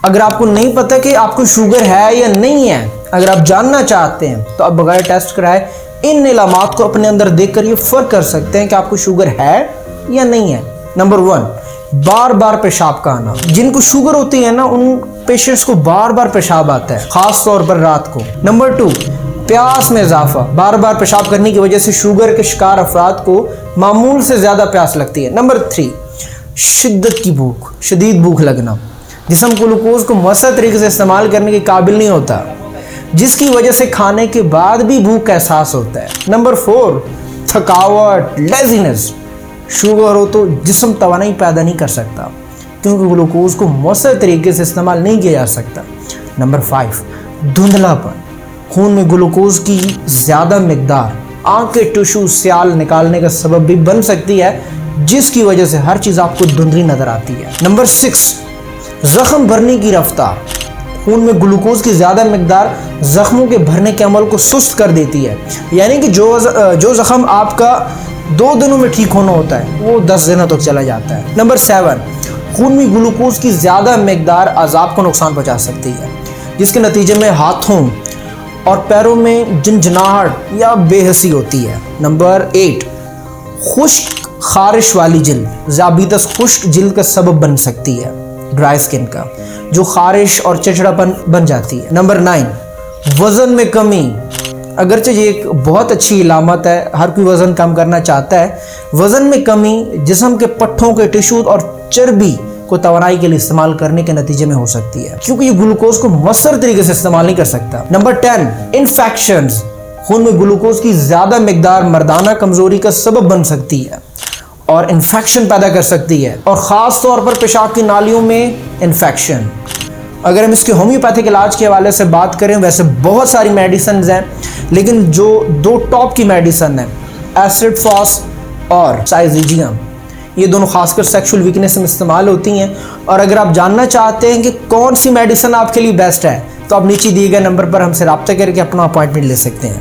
अगर आपको नहीं पता कि आपको शुगर है या नहीं है, अगर आप जानना चाहते हैं तो आप बगैर टेस्ट कराए इन इलामात को अपने अंदर देखकर ये फ़र्क कर सकते हैं कि आपको शुगर है या नहीं है। नंबर 1, बार बार पेशाब का आना। जिनको शुगर होती है ना, उन पेशेंट्स को बार बार पेशाब आता है, खास तौर पर रात को। नंबर 2, प्यास में इजाफा। बार बार पेशाब करने की वजह से शुगर के शिकार अफराद को मामूल से ज़्यादा प्यास लगती है। नंबर 3, शिद्दत की भूख, शदीद भूख लगना। जिस्म ग्लूकोज को मौसर तरीके से इस्तेमाल करने के काबिल नहीं होता, जिसकी वजह से खाने के बाद भी भूख का एहसास होता है। नंबर 4, थकावट, लेजीनेस। शुगर हो तो जिस्म तवानाई पैदा नहीं कर सकता क्योंकि ग्लूकोज को मौसर तरीके से इस्तेमाल नहीं किया जा सकता। नंबर 5, धुंधलापन। खून में ग्लूकोज की ज़्यादा मिकदार आँख के टिश्यू स्याल निकालने का सबब भी बन सकती है, जिसकी वजह से हर चीज़ आपको धुंधली नज़र आती है। नंबर 6, ज़ख्म भरने की रफ्तार। खून में ग्लूकोज की ज़्यादा मिकदार ज़ख्मों के भरने के अमल को सुस्त कर देती है, यानी कि जो ज़ख्म आपका 2 दिनों में ठीक होना होता है वो 10 दिनों तक चला जाता है। नंबर 7, खून में ग्लूकोज की ज़्यादा मिकदार अज़ाब को नुकसान पहुँचा सकती है, जिसके नतीजे में हाथों और पैरों में झंझनाहट या बेहसी होती है। नंबर 8, खुश्क खारिश वाली जिल्द। ज़ाबितस खुश्क जिल्द का सबब बन सकती है, ड्राई स्किन का, जो खारिश और चिड़चिड़ापन बन जाती है। नंबर 9, वज़न में कमी। अगरचे ये एक बहुत अच्छी इलामत है, हर कोई वज़न कम करना चाहता है। वज़न में कमी जिस्म के पट्ठों के टिश्यू और चर्बी को तवानाई के लिए इस्तेमाल करने के नतीजे में हो सकती है, क्योंकि ये ग्लूकोज को मौसर तरीके से इस्तेमाल नहीं कर सकता। Number 10, infections. खून में ग्लूकोज की ज़्यादा मिकदार मर्दाना कमज़ोरी का सबब बन सकती है और इन्फेक्शन पैदा कर सकती है, और ख़ास तौर पर पेशाब की नालियों में इन्फेक्शन। अगर हम इसके होम्योपैथिक इलाज के हवाले से बात करें, वैसे बहुत सारी मेडिसिन हैं, लेकिन जो 2 टॉप की मेडिसिन है, एसिड फॉस और साइजिजियम, ये दोनों खासकर सेक्सुअल वीकनेस में इस्तेमाल होती हैं। और अगर आप जानना चाहते हैं कि कौन सी मेडिसिन आपके लिए बेस्ट है, तो आप नीचे दिए गए नंबर पर हमसे रब्ता करके अपना अपॉइंटमेंट ले सकते हैं।